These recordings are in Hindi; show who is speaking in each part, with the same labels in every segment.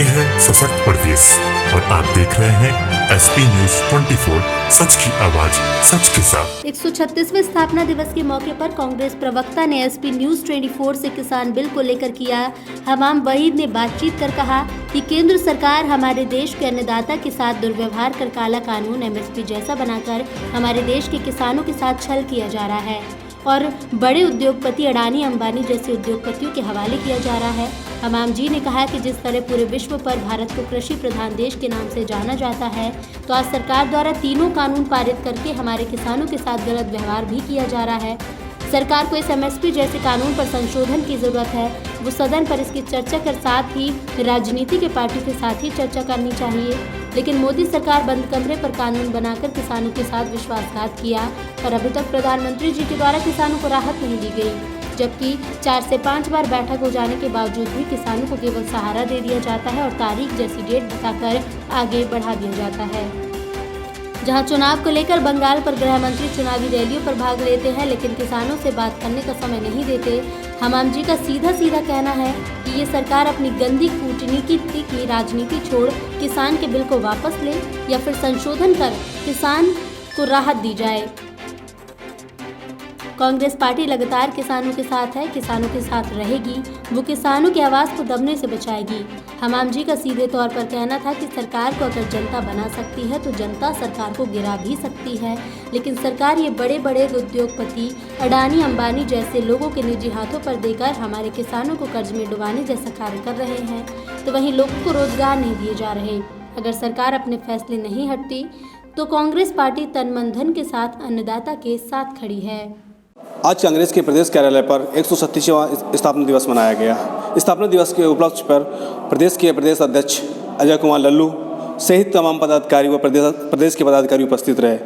Speaker 1: ये है सशक्त प्रदेश और आप देख रहे हैं एसपी न्यूज 24, सच की आवाज सच के साथ।
Speaker 2: 136वें स्थापना दिवस के मौके पर कांग्रेस प्रवक्ता ने एसपी न्यूज 24 से किसान बिल को लेकर किया हमाम वहीद ने बातचीत कर कहा कि केंद्र सरकार हमारे देश के अन्नदाता के साथ दुर्व्यवहार कर काला कानून एमएसपी जैसा बनाकर हमारे देश के किसानों के साथ छल किया जा रहा है और बड़े उद्योगपति अडानी अंबानी जैसे उद्योगपतियों के हवाले किया जा रहा है। हमाम जी ने कहा कि जिस तरह पूरे विश्व पर भारत को कृषि प्रधान देश के नाम से जाना जाता है, तो आज सरकार द्वारा तीनों कानून पारित करके हमारे किसानों के साथ गलत व्यवहार भी किया जा रहा है। सरकार को इस एमएसपी जैसे कानून पर संशोधन की जरूरत है। वो सदन पर इसकी चर्चा कर साथ ही राजनीति के पार्टी के साथ ही चर्चा करनी चाहिए। लेकिन मोदी सरकार बंद कमरे पर कानून बनाकर किसानों के साथ विश्वासघात किया और अभी तक प्रधानमंत्री जी के द्वारा किसानों को राहत नहीं दी गई, जबकि 4 से 5 बार बैठक हो जाने के बावजूद भी किसानों को केवल सहारा दे दिया जाता है और तारीख जैसी डेट बताकर आगे बढ़ा दिया जाता है। जहां चुनाव को लेकर बंगाल पर गृह मंत्री चुनावी रैलियों पर भाग लेते हैं, लेकिन किसानों से बात करने का समय नहीं देते। हमाम जी का सीधा कहना है कि ये सरकार अपनी गंदी कूटनीति की राजनीति छोड़ किसान के बिल को वापस ले या फिर संशोधन कर किसान को राहत दी जाए। कांग्रेस पार्टी लगातार किसानों के साथ है, किसानों के साथ रहेगी, वो किसानों की आवाज़ को दबने से बचाएगी। हमाम जी का सीधे तौर पर कहना था कि सरकार को अगर जनता बना सकती है तो जनता सरकार को गिरा भी सकती है, लेकिन सरकार ये बड़े बड़े उद्योगपति अडानी अंबानी जैसे लोगों के निजी हाथों पर देकर हमारे किसानों को कर्ज में डुबाने जैसा कार्य कर रहे हैं, तो वहीं लोगों को रोजगार नहीं दिए जा रहे। अगर सरकार अपने फैसले नहीं हटती तो कांग्रेस पार्टी तन मन धन के साथ अन्नदाता के साथ खड़ी है।
Speaker 3: आज कांग्रेस के प्रदेश कार्यालय पर 136वां स्थापना दिवस मनाया गया। स्थापना दिवस के उपलक्ष्य पर प्रदेश के प्रदेश अध्यक्ष अजय कुमार लल्लू सहित तमाम पदाधिकारी व प्रदेश के पदाधिकारी उपस्थित रहे।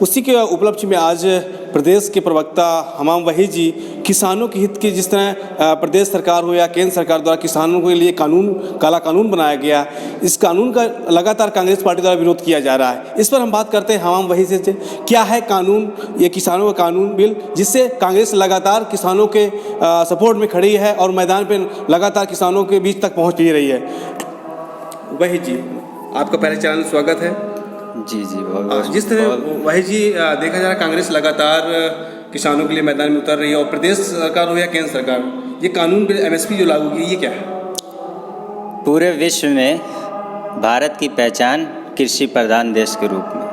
Speaker 3: उसी के उपलक्ष्य में आज प्रदेश के प्रवक्ता हमाम वहीद जी किसानों के हित के जिस तरह प्रदेश सरकार हो या केंद्र सरकार द्वारा किसानों के लिए काला कानून बनाया गया, इस कानून का लगातार कांग्रेस पार्टी द्वारा विरोध किया जा रहा है। इस पर हम बात करते हैं हमाम वहीद से, क्या है कानून, ये किसानों का कानून बिल जिससे कांग्रेस लगातार किसानों के सपोर्ट में खड़ी है और मैदान पर लगातार किसानों के बीच तक पहुँच भी रही है। वहीद जी, आपका पहले चैनल में स्वागत है।
Speaker 4: जी बहुत
Speaker 3: जिस तरह वही जी देखा जा रहा है कांग्रेस लगातार किसानों के लिए मैदान में उतर रही है और प्रदेश सरकार हो या केंद्र सरकार, ये कानून बिल एमएसपी जो लागू की, ये क्या है?
Speaker 4: पूरे विश्व में भारत की पहचान कृषि प्रधान देश के रूप में,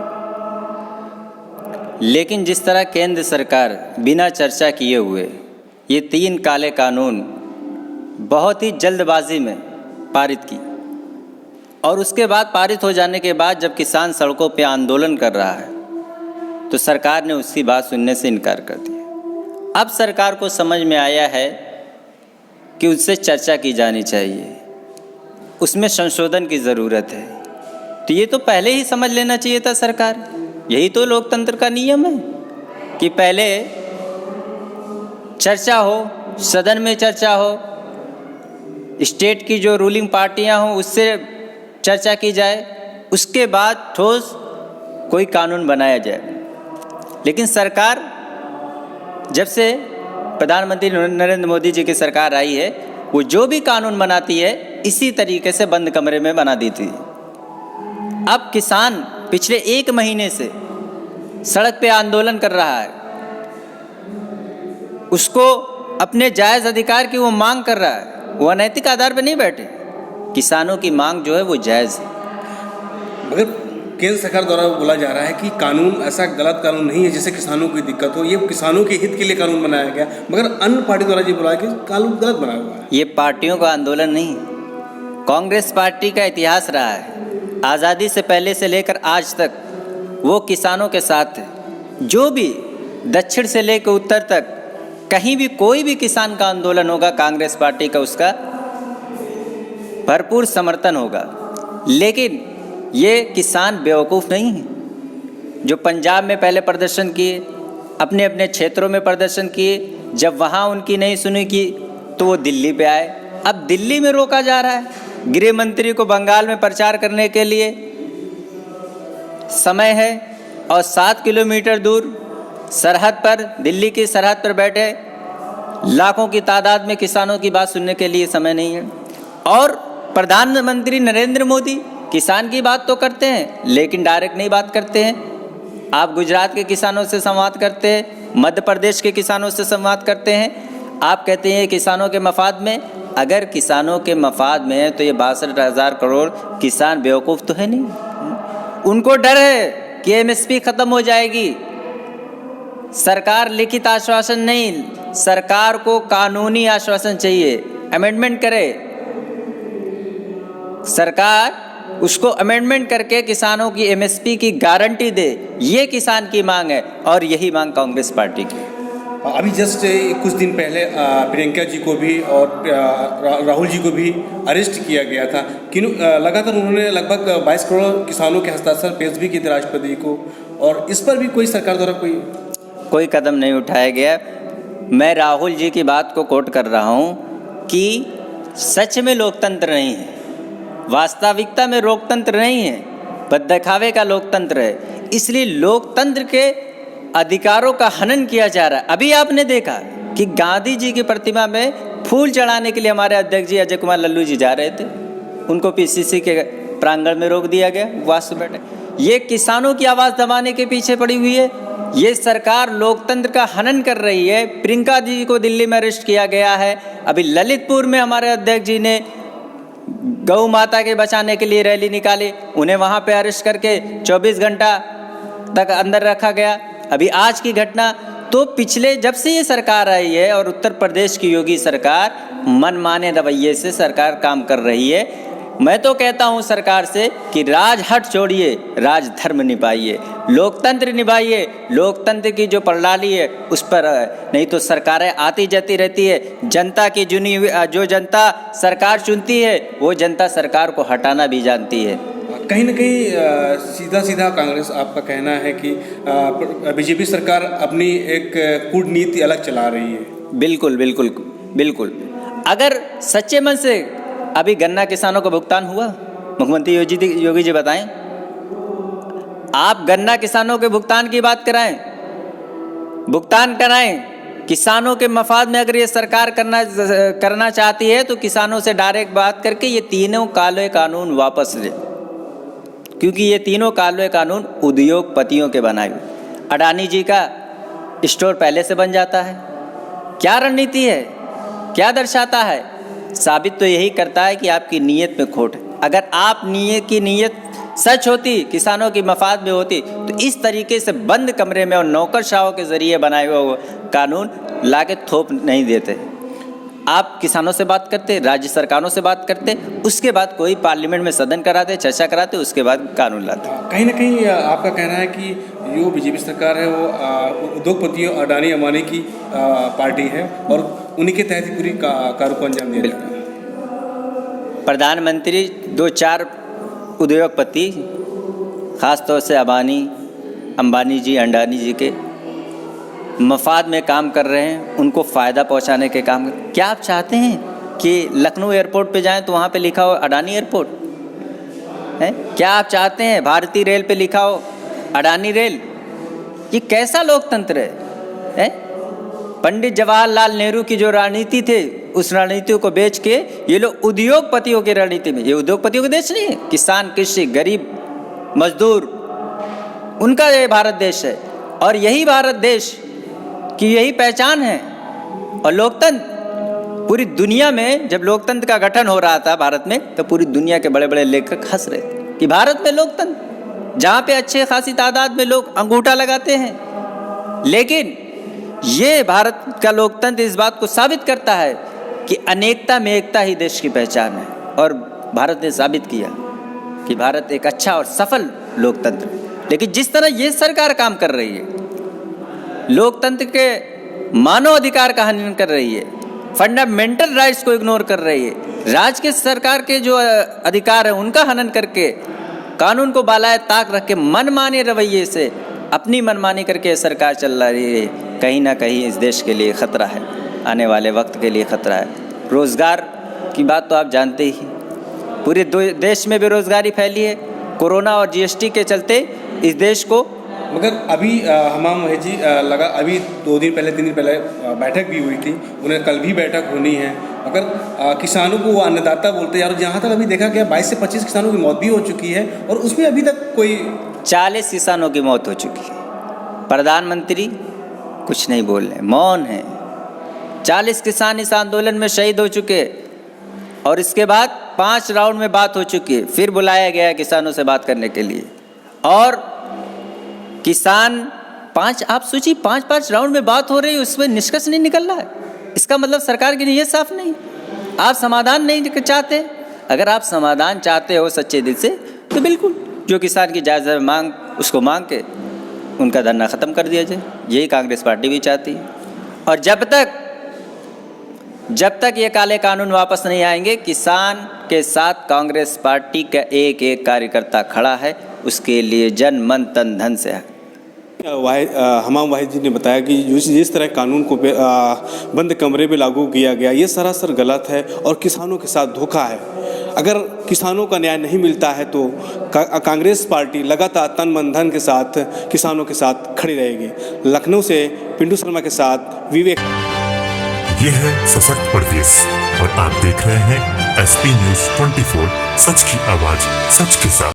Speaker 4: लेकिन जिस तरह केंद्र सरकार बिना चर्चा किए हुए ये 3 काले कानून बहुत ही जल्दबाजी में पारित की और उसके बाद पारित हो जाने के बाद जब किसान सड़कों पे आंदोलन कर रहा है तो सरकार ने उसकी बात सुनने से इनकार कर दिया। अब सरकार को समझ में आया है कि उससे चर्चा की जानी चाहिए, उसमें संशोधन की ज़रूरत है। तो ये तो पहले ही समझ लेना चाहिए था सरकार। यही तो लोकतंत्र का नियम है कि पहले चर्चा हो, सदन में चर्चा हो, स्टेट की जो रूलिंग पार्टियां हों उससे चर्चा की जाए, उसके बाद ठोस कोई कानून बनाया जाए। लेकिन सरकार जब से प्रधानमंत्री नरेंद्र मोदी जी की सरकार आई है, वो जो भी कानून बनाती है इसी तरीके से बंद कमरे में बना देती है। अब किसान पिछले 1 महीने से सड़क पे आंदोलन कर रहा है, उसको अपने जायज़ अधिकार की वो मांग कर रहा है, वो अनैतिक आधार पर नहीं बैठे। किसानों की मांग जो है वो जायज़ है।
Speaker 3: मगर केंद्र सरकार द्वारा बोला जा रहा है कि कानून ऐसा गलत कानून नहीं है जिससे किसानों की दिक्कत हो, ये किसानों के हित के लिए कानून बनाया गया, मगर अन्य पार्टी द्वारा ये बोला कि कानून गलत बनाया हुआ है।
Speaker 4: ये पार्टियों का आंदोलन नहीं, कांग्रेस पार्टी का इतिहास रहा है। आज़ादी से पहले से लेकर आज तक वो किसानों के साथ है। जो भी दक्षिण से लेकर उत्तर तक कहीं भी कोई भी किसान का आंदोलन होगा, कांग्रेस पार्टी का उसका भरपूर समर्थन होगा। लेकिन ये किसान बेवकूफ़ नहीं है जो पंजाब में पहले प्रदर्शन किए, अपने अपने क्षेत्रों में प्रदर्शन किए, जब वहाँ उनकी नहीं सुनी की तो वो दिल्ली पे आए। अब दिल्ली में रोका जा रहा है गृह मंत्री को बंगाल में प्रचार करने के लिए समय है और 7 किलोमीटर दूर सरहद पर, दिल्ली की सरहद पर बैठे लाखों की तादाद में किसानों की बात सुनने के लिए समय नहीं है। और प्रधानमंत्री नरेंद्र मोदी किसान की बात तो करते हैं, लेकिन डायरेक्ट नहीं बात करते हैं। आप गुजरात के किसानों से संवाद करते हैं, मध्य प्रदेश के किसानों से संवाद करते हैं। आप कहते हैं किसानों के मफाद में। अगर किसानों के मफाद में है तो ये 62,000 करोड़ किसान बेवकूफ़ तो है नहीं। उनको डर है कि एमएसपी ख़त्म हो जाएगी। सरकार लिखित आश्वासन नहीं, सरकार को कानूनी आश्वासन चाहिए। अमेंडमेंट करे सरकार, उसको अमेंडमेंट करके किसानों की एमएसपी की गारंटी दे। ये किसान की मांग है और यही मांग कांग्रेस पार्टी की।
Speaker 3: अभी जस्ट कुछ दिन पहले प्रियंका जी को भी और राहुल जी को भी अरेस्ट किया गया था। लगातार उन्होंने लगभग 22 करोड़ किसानों के हस्ताक्षर पेश भी किए थे राष्ट्रपति को, और इस पर भी कोई सरकार द्वारा कोई
Speaker 4: कदम नहीं उठाया गया। मैं राहुल जी की बात को कोट कर रहा हूँ कि सच में लोकतंत्र नहीं है, वास्तविकता में लोकतंत्र नहीं है, बस दिखावे का लोकतंत्र है। इसलिए लोकतंत्र के अधिकारों का हनन किया जा रहा है। अभी आपने देखा कि गांधी जी की प्रतिमा में फूल चढ़ाने के लिए हमारे अध्यक्ष जी अजय कुमार लल्लू जी जा रहे थे, उनको पीसीसी के प्रांगण में रोक दिया गया, उपवास में बैठे। ये किसानों की आवाज़ दबाने के पीछे पड़ी हुई है। ये सरकार लोकतंत्र का हनन कर रही है। प्रियंका जी को दिल्ली में अरेस्ट किया गया है। अभी ललितपुर में हमारे अध्यक्ष जी ने गौ माता के बचाने के लिए रैली निकाली, उन्हें वहाँ पे अरेस्ट करके 24 घंटा तक अंदर रखा गया। अभी आज की घटना तो पिछले जब से ये सरकार आई है और उत्तर प्रदेश की योगी सरकार मनमाने रवैये से सरकार काम कर रही है। मैं तो कहता हूँ सरकार से कि राजहट छोड़िए, राजधर्म निभाइए, लोकतंत्र निभाइए। लोकतंत्र की जो प्रणाली है उस पर नहीं तो सरकारें आती जाती रहती है। जनता की जो जनता सरकार चुनती है वो जनता सरकार को हटाना भी जानती है।
Speaker 3: कहीं ना कहीं सीधा सीधा कांग्रेस आपका कहना है कि बीजेपी सरकार अपनी एक कूटनीति अलग चला रही है।
Speaker 4: बिल्कुल बिल्कुल बिल्कुल। अगर सच्चे मन से अभी गन्ना किसानों को भुगतान हुआ, मुख्यमंत्री योगी जी बताएं। आप गन्ना किसानों के भुगतान की बात कराएं, भुगतान कराएं। किसानों के मफाद में अगर ये सरकार करना चाहती है तो किसानों से डायरेक्ट बात करके ये तीनों काले कानून वापस ले, क्योंकि ये तीनों काले कानून उद्योगपतियों के बनाए हुए। अडानी जी का स्टोर पहले से बन जाता है। क्या रणनीति है, क्या दर्शाता है? साबित तो यही करता है कि आपकी नीयत में खोट है। अगर आप नीयत सच होती, किसानों की मफाद में होती, तो इस तरीके से बंद कमरे में और नौकरशाहों के जरिए बनाए हुए कानून लाके थोप नहीं देते। आप किसानों से बात करते, राज्य सरकारों से बात करते, उसके बाद कोई पार्लियामेंट में सदन कराते, चर्चा कराते, उसके बाद कानून लाते।
Speaker 3: कहीं ना कहीं आपका कहना है कि जो बीजेपी सरकार है वो उद्योगपतियों अडानी अंबानी की पार्टी है और उन्हीं के तहत पूरी कार्यों को अंजाम दिया जाता है।
Speaker 4: प्रधानमंत्री 2-4 उद्योगपति, खासतौर से अंबानी जी, अडानी जी के मफाद में काम कर रहे हैं, उनको फ़ायदा पहुंचाने के काम। क्या आप चाहते हैं कि लखनऊ एयरपोर्ट पे जाएं तो वहाँ पे लिखा हो अडानी एयरपोर्ट है? क्या आप चाहते हैं भारतीय रेल पे लिखा हो अडानी रेल? ये कैसा लोकतंत्र है? पंडित जवाहरलाल नेहरू की जो राजनीति थे, उस रणनीति को बेच के ये लोग उद्योगपतियों की रणनीति में, ये उद्योगपतियों का देश नहीं है। किसान, कृषि, गरीब, मजदूर, उनका ये भारत देश है और यही भारत देश की यही पहचान है। और लोकतंत्र पूरी दुनिया में, जब लोकतंत्र का गठन हो रहा था भारत में, तो पूरी दुनिया के बड़े बड़े लेखक हंस रहे थे कि भारत में लोकतंत्र, जहाँ पे अच्छे खासी तादाद में लोग अंगूठा लगाते हैं। लेकिन ये भारत का लोकतंत्र इस बात को साबित करता है कि अनेकता में एकता ही देश की पहचान है। और भारत ने साबित किया कि भारत एक अच्छा और सफल लोकतंत्र है। लेकिन जिस तरह ये सरकार काम कर रही है, लोकतंत्र के मानव अधिकार का हनन कर रही है, फंडामेंटल राइट्स को इग्नोर कर रही है, राज्य के सरकार के जो अधिकार है उनका हनन करके, कानून को बालाए ताक रख के मनमाने रवैये से अपनी मनमानी करके सरकार चल रही है, कहीं ना कहीं इस देश के लिए खतरा है, आने वाले वक्त के लिए खतरा है। रोज़गार की बात तो आप जानते ही, पूरे देश में बेरोजगारी फैली है। कोरोना और जीएसटी के चलते इस देश को,
Speaker 3: मगर अभी हमाम वहीद जी अभी 2 दिन पहले 3 दिन पहले बैठक भी हुई थी, उन्हें कल भी बैठक होनी है। अगर किसानों को वो अन्नदाता बोलते हैं, और जहाँ तक अभी देखा गया 22 से 25 किसानों की मौत भी हो चुकी है और उसमें अभी तक कोई
Speaker 4: 40 किसानों की मौत हो चुकी है। प्रधानमंत्री कुछ नहीं बोल रहे, मौन है। 40 किसान इस आंदोलन में शहीद हो चुके और इसके बाद 5 राउंड में बात हो चुकी है। फिर बुलाया गया है किसानों से बात करने के लिए, और किसान आप सोचिए 5 राउंड में बात हो रही है, उसमें निष्कर्ष नहीं निकल रहा है। इसका मतलब सरकार की नीयत साफ नहीं, आप समाधान नहीं चाहते। अगर आप समाधान चाहते हो सच्चे दिल से तो बिल्कुल जो किसान की जायज़ मांग उसको मांग के उनका धरना ख़त्म कर दिया जाए। यही कांग्रेस पार्टी भी चाहती है। और जब तक ये काले कानून वापस नहीं आएंगे, किसान के साथ कांग्रेस पार्टी का एक एक कार्यकर्ता खड़ा है, उसके लिए जन मन तन धन से है।
Speaker 3: हमाम वाहिद जी ने बताया कि जिस तरह कानून को बंद कमरे में लागू किया गया, ये सरासर गलत है और किसानों के साथ धोखा है। अगर किसानों का न्याय नहीं मिलता है तो कांग्रेस पार्टी लगातार तन मन धन के साथ किसानों के साथ खड़ी रहेगी। लखनऊ से पिंटू शर्मा के साथ विवेक।
Speaker 1: ये है सशक्त प्रदेश और आप देख रहे हैं एसपी न्यूज 24, सच की आवाज सच के साथ।